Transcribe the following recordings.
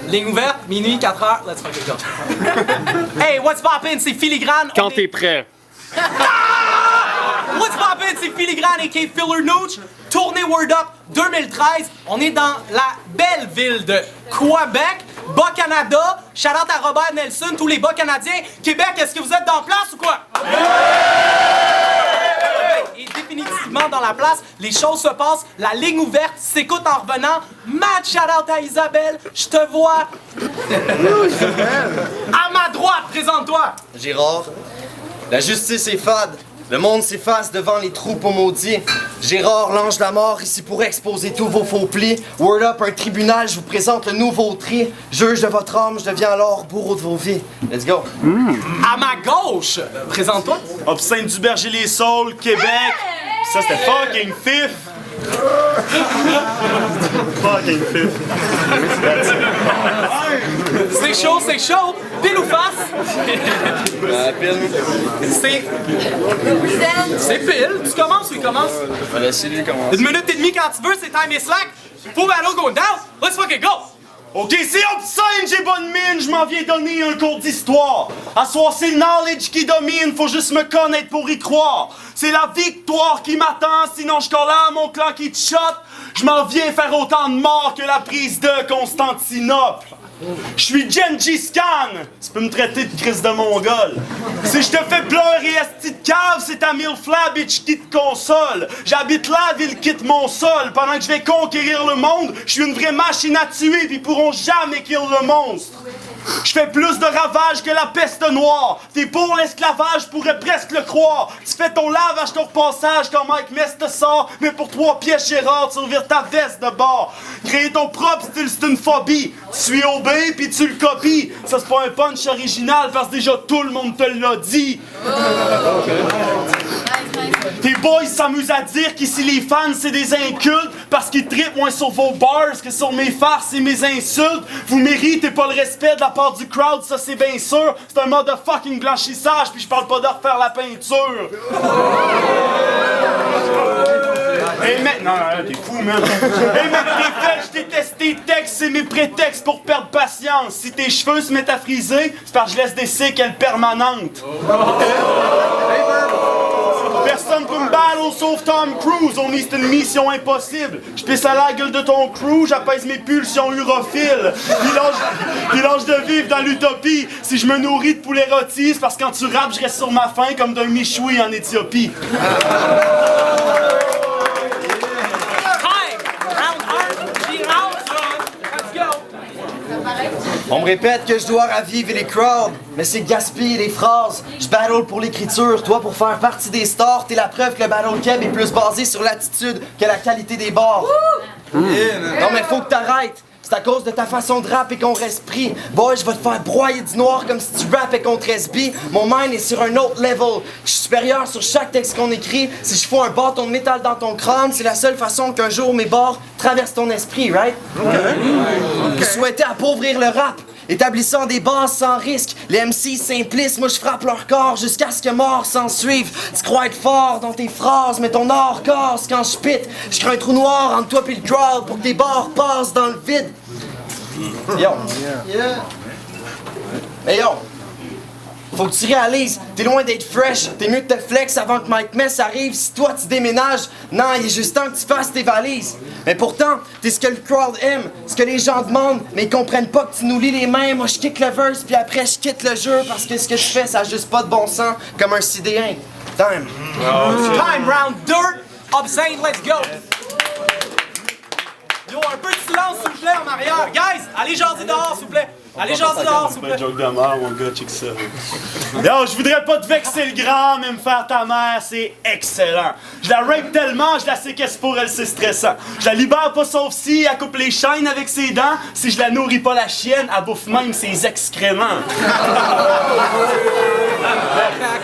Ligne ouverte, minuit, 4h, let's fucking go. Hey, what's poppin', c'est Filigrane. Quand t'es prêt. What's poppin', c'est Filigrane et Filler Nooch. Tournée Word Up 2013. On est dans la belle ville de Québec, Bas-Canada. Shout-out à Robert Nelson, tous les Bas-Canadiens. Québec, est-ce que vous êtes dans la place ou quoi? Et définitivement dans la place, les choses se passent, la ligne ouverte s'écoute en revenant. Mad shout-out à Isabelle, je te vois. À ma droite, présente-toi. Gérard, la justice est fade. Le monde s'efface devant les troupeaux maudits. Gérard, l'ange de la mort, ici pour exposer tous vos faux plis. Word Up, un tribunal, je vous présente le nouveau tri. Juge de votre âme, je deviens alors bourreau de vos vies. Let's go. À ma gauche, présente-toi. Obscène du Berger-les-Saules, Québec. Ça, c'était fucking fif. Fucking fif. C'est chaud. Pile ou face? Pile. C'est pile. Tu commences ou il commence? On va laisser lui commencer. 1 minute et demie quand tu veux, c'est time is slack. Full battle going down. Let's fucking go. Ok, c'est obscène, j'ai bonne mine, je m'en viens donner un cours d'histoire. À soir, c'est le knowledge qui domine, faut juste me connaître pour y croire. C'est la victoire qui m'attend, sinon je colle à mon clan qui te shot. Je m'en viens faire autant de morts que la prise de Constantinople. Je suis Gengis Khan, tu peux me traiter de Chris de Mongol. Si je te fais pleurer asti de cave, c'est ta milfla bitch qui te console. J'habite la ville, quitte mon sol. Pendant que je vais conquérir le monde, je suis une vraie machine à tuer, puis ils pourront jamais kill le monstre. Je fais plus de ravages que la peste noire. T'es pour l'esclavage, je pourrais presque le croire. Tu fais ton lavage, ton repassage quand Mike Mess te sort. Mais pour 3 pièces Gérard, tu revires ta veste de bord. Créer ton propre style, c'est une phobie. Tu suis obé, puis tu le copies. Ça, c'est pas un punch original, parce que déjà tout le monde te l'a dit. Tes boys s'amusent à dire qu'ici les fans c'est des incultes parce qu'ils trippent moins sur vos bars que sur mes farces et mes insultes. Vous méritez pas le respect de la part du crowd, ça c'est bien sûr. C'est un mode de fucking blanchissage, puis je parle pas de refaire la peinture. Hey mec, non, t'es fou, man. Hey mec, t'es fait, je déteste tes textes, c'est mes prétextes pour perdre patience. Si tes cheveux se mettent à friser, c'est parce que je laisse des séquelles permanentes. Personne peut me battle sauf Tom Cruise, on est une mission impossible. Je pisse à la gueule de ton crew, j'apaise mes pulsions urophiles. Puis lâche de vivre dans l'utopie. Si je me nourris de poulet rôti, c'est parce que quand tu rappes, je reste sur ma faim comme d'un michoui en Éthiopie. On me répète que je dois raviver les crowds, mais c'est gaspiller les phrases. Je battle pour l'écriture, toi pour faire partie des stars. T'es la preuve que le battle keb est plus basé sur l'attitude que la qualité des bars. Non mais faut que t'arrêtes. C'est à cause de ta façon de rapper qu'on reste pris. Boy, je vais te faire broyer du noir comme si tu rappais contre SB. Mon mind est sur un autre level. Je suis supérieur sur chaque texte qu'on écrit. Si je fous un bâton de métal dans ton crâne, c'est la seule façon qu'un jour mes barres traversent ton esprit, right? Vous souhaitez appauvrir le rap, établissant des bases sans risque. Les MC simplistes, moi je frappe leur corps jusqu'à ce que mort s'en suive. Tu crois être fort dans tes phrases, mais ton or casse quand je pite. Je crée un trou noir entre toi et le crowd pour que tes barres passent dans le vide. Yo. Mais yo, faut que tu réalises, t'es loin d'être fresh, t'es mieux que te flex avant que Mike Mess arrive. Si toi tu déménages, non, il est juste temps que tu fasses tes valises. Mais pourtant, t'es ce que le crowd aime, ce que les gens demandent, mais ils comprennent pas que tu nous lis les mains. Moi je kick le verse, puis après je quitte le jeu parce que ce que je fais, ça a juste pas de bon sens, comme un CD1. Time. Time round dirt. Obscene, let's go. Yo, un peu de silence s'il vous plaît en arrière. Guys, allez jaser dehors s'il vous plaît. Allez jaser dehors s'il vous plaît. Joke de mort, mon gars, check ça. Yo, je voudrais pas te vexer le grand, mais me faire ta mère, c'est excellent. Je la rape tellement, je la séquestre pour elle, c'est stressant. Je la libère pas sauf si elle coupe les chaînes avec ses dents. Si je la nourris pas la chienne, elle bouffe même ses excréments.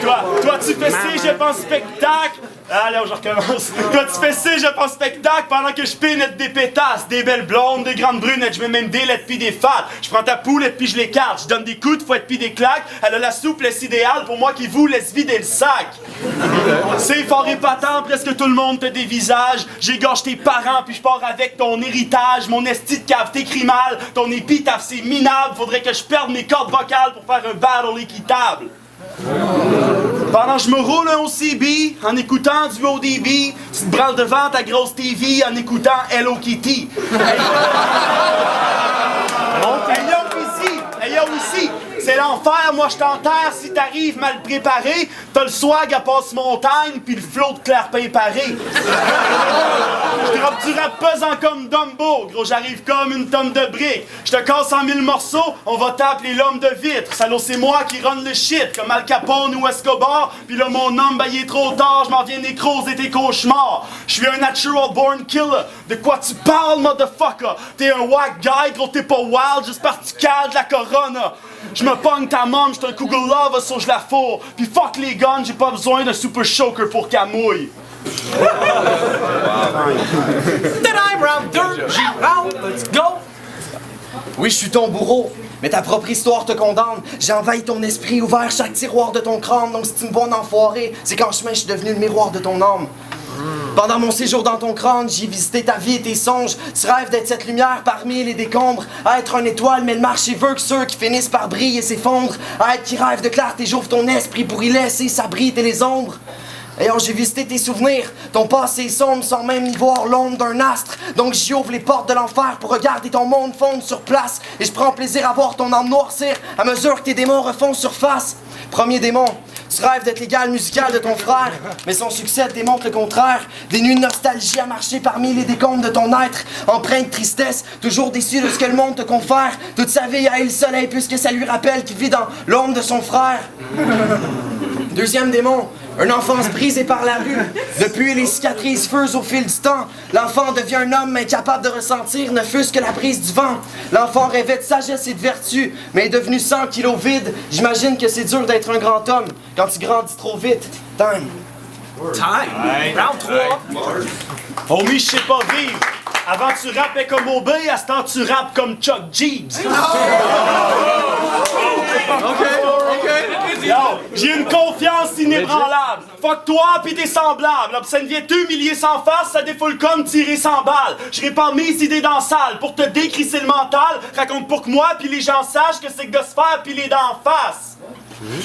Toi, tu fais cégep en spectacle. Allez, je recommence. Toi, tu fais cégep en spectacle pendant que je pénètre des pétasses, des belles blondes, des grandes brunettes, je mets même des lettres pis des fats. Je prends ta poulette puis je l'écarte, je donne des coups de fouette pis des claques. Elle a la souplesse idéale pour moi qui vous laisse vider le sac. C'est fort épatant, presque tout le monde te dévisage. J'égorge tes parents puis je pars avec ton héritage. Mon esti de cave t'écrit mal, ton épitaphe c'est minable. Faudrait que je perde mes cordes vocales pour faire un battle équitable. Pendant que je me roule un OCB, en écoutant du ODB, tu te branles devant ta grosse TV en écoutant Hello Kitty. Hey yo ici, c'est l'enfer, moi je t'enterre si t'arrives mal préparé. T'as le swag à passe-montagne pis le flot de clair-pain paré. Je droppe du rap pesant comme Dumbo, gros j'arrive comme une tonne de briques. Je te casse en 1000 morceaux, on va t'appeler l'homme de vitre. Salaud c'est moi qui run le shit, comme Al Capone ou Escobar. Pis là mon homme, ben il est trop tard, je m'en viens nécroser tes cauchemars. Je suis un natural born killer, de quoi tu parles motherfucker? T'es un whack guy, gros t'es pas wild, juste parce que tu cales de la corona. Je me pogne ta mom, j'suis un cougar love, so je la fourre. Pis fuck les guns, j'ai pas besoin d'un super choker pour qu'elle mouille. Time round 2, round, let's go! Oui, je suis ton bourreau, mais ta propre histoire te condamne. J'ai envahi ton esprit, ouvert chaque tiroir de ton crâne. Donc si tu me vois en enfoiré, c'est qu'en chemin je suis devenu le miroir de ton âme. Pendant mon séjour dans ton crâne, j'ai visité ta vie et tes songes. Tu rêves d'être cette lumière parmi les décombres. À être une étoile, mais le marché veut que ceux qui finissent par briller et s'effondrent. À être qui rêve de clarté, j'ouvre ton esprit pour y laisser s'abriter les ombres. Ayant j'ai visité tes souvenirs, ton passé sombre sans même y voir l'ombre d'un astre. Donc j'y ouvre les portes de l'enfer pour regarder ton monde fondre sur place. Et je prends plaisir à voir ton âme noircir à mesure que tes démons refont surface. Premier démon, tu rêves d'être l'égal musical de ton frère, mais son succès démontre le contraire. Des nuits de nostalgie à marcher parmi les décombres de ton être, empreint de tristesse, toujours déçu de ce que le monde te confère. Toute sa vie haït le soleil puisque ça lui rappelle qu'il vit dans l'ombre de son frère. Deuxième démon, une enfance brisée par la rue. Depuis les cicatrices fusent au fil du temps. L'enfant devient un homme incapable de ressentir ne fût-ce que la brise du vent. L'enfant rêvait de sagesse et de vertu, mais est devenu 100 kilos vide. J'imagine que c'est dur d'être un grand homme quand tu grandis trop vite. Time. Round 3. Homie, je sais pas vivre. Avant tu rappais comme OB, à ce temps tu rappes comme Chuck Jeeves. Yo, j'ai une confiance inébranlable. Fuck toi pis tes semblables. L'obscénité humilié sans face, ça défoule comme tirer sans balle. Je répands mes idées dans la salle pour te décrisser le mental. Raconte pour que moi pis les gens sachent que c'est Gosphère pis les dents en face.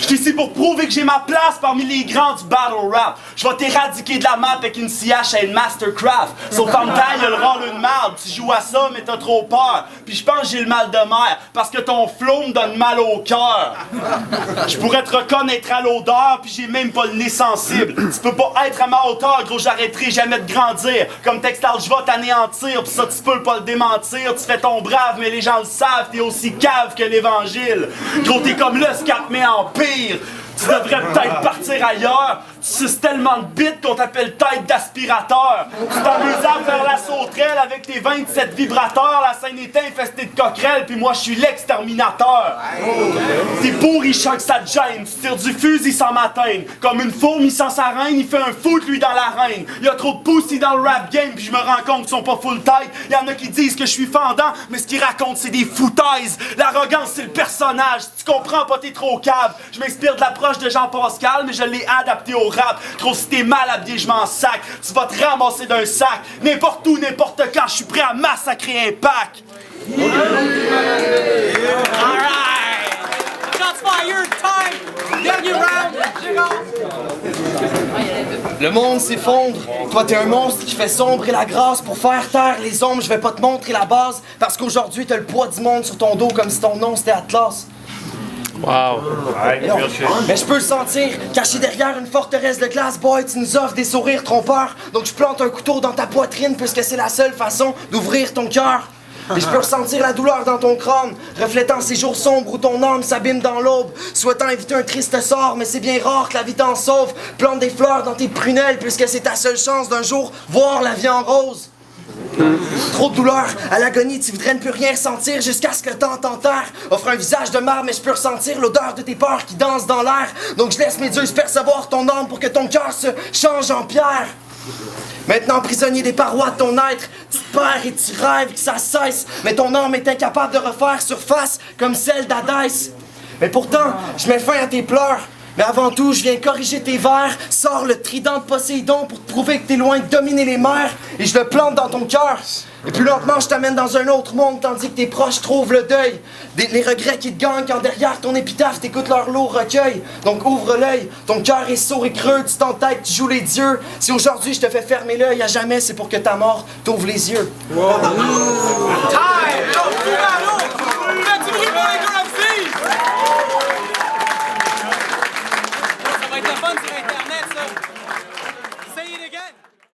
J'suis ici pour prouver que j'ai ma place parmi les grands du battle rap. Je vais t'éradiquer de la map avec une CH à une mastercraft. Sauf en taille, y'a le rôle une merde. Tu joues à ça, mais t'as trop peur. Puis je pense que j'ai le mal de mer, parce que ton flow me donne mal au cœur. Je pourrais te reconnaître à l'odeur, puis j'ai même pas le nez sensible. Tu peux pas être à ma hauteur, gros, j'arrêterai jamais de grandir. Comme Textal, je vais t'anéantir, pis ça tu peux pas le démentir. Tu fais ton brave, mais les gens le savent, t'es aussi cave que l'évangile. Gros, t'es comme le scat, mais en pire. Tu devrais peut-être partir ailleurs. Tu suces tellement de bites qu'on t'appelle tête d'aspirateur. Tu t'amuses à faire la sauterelle avec tes 27 vibrateurs. La scène est infestée de coquerelles, puis moi je suis l'exterminateur. T'es pourri, je sens que ça te gêne. Tu tires du fusil sans m'atteindre. Comme une fourmi sans sa reine, il fait un foot lui dans l'arène. Y'a trop de pussy dans le rap game, puis je me rends compte qu'ils sont pas full tête. Y'en a qui disent que je suis fendant, mais ce qu'ils racontent c'est des foutaises. L'arrogance c'est le personnage. Si tu comprends pas, t'es trop cave. Je m'inspire de l'approche de Jean-Pascal, mais je l'ai adapté au rap. Trop si t'es mal habillé, je m'en sac. Tu vas te ramasser d'un sac. N'importe où, n'importe quand, je suis prêt à massacrer un pack. Alright! Shots fired, time! Dernier round! Le monde s'effondre. Toi, t'es un monstre qui fait sombrer la grâce. Pour faire taire les ombres, je vais pas te montrer la base. Parce qu'aujourd'hui, t'as le poids du monde sur ton dos comme si ton nom c'était Atlas. Wow. Mais je peux le sentir, caché derrière une forteresse de glace, boy, tu nous offres des sourires trompeurs. Donc je plante un couteau dans ta poitrine puisque c'est la seule façon d'ouvrir ton cœur. Et je peux ressentir la douleur dans ton crâne, reflétant ces jours sombres où ton âme s'abîme dans l'aube, souhaitant éviter un triste sort, mais c'est bien rare que la vie t'en sauve. Plante des fleurs dans tes prunelles puisque c'est ta seule chance d'un jour voir la vie en rose. Trop de douleur, à l'agonie, tu voudrais ne plus rien ressentir jusqu'à ce que le temps t'enterre. Offre un visage de marbre, mais je peux ressentir l'odeur de tes peurs qui dansent dans l'air. Donc je laisse mes dieux percevoir ton âme pour que ton cœur se change en pierre. Maintenant prisonnier des parois de ton être, tu te perds et tu rêves que ça cesse. Mais ton âme est incapable de refaire surface comme celle d'Hadès. Mais pourtant, je mets fin à tes pleurs. Mais avant tout, je viens corriger tes vers. Sors le trident de Poséidon pour te prouver que t'es loin de dominer les mers. Et je le plante dans ton cœur. Et plus lentement, je t'amène dans un autre monde, tandis que tes proches trouvent le deuil. Les regrets qui te gagnent quand derrière ton épitaphe t'écoutes leur lourd recueil. Donc ouvre l'œil, ton cœur est sourd et creux, tu t'entêtes, tu joues les dieux. Si aujourd'hui je te fais fermer l'œil, à jamais c'est pour que ta mort t'ouvre les yeux. Time!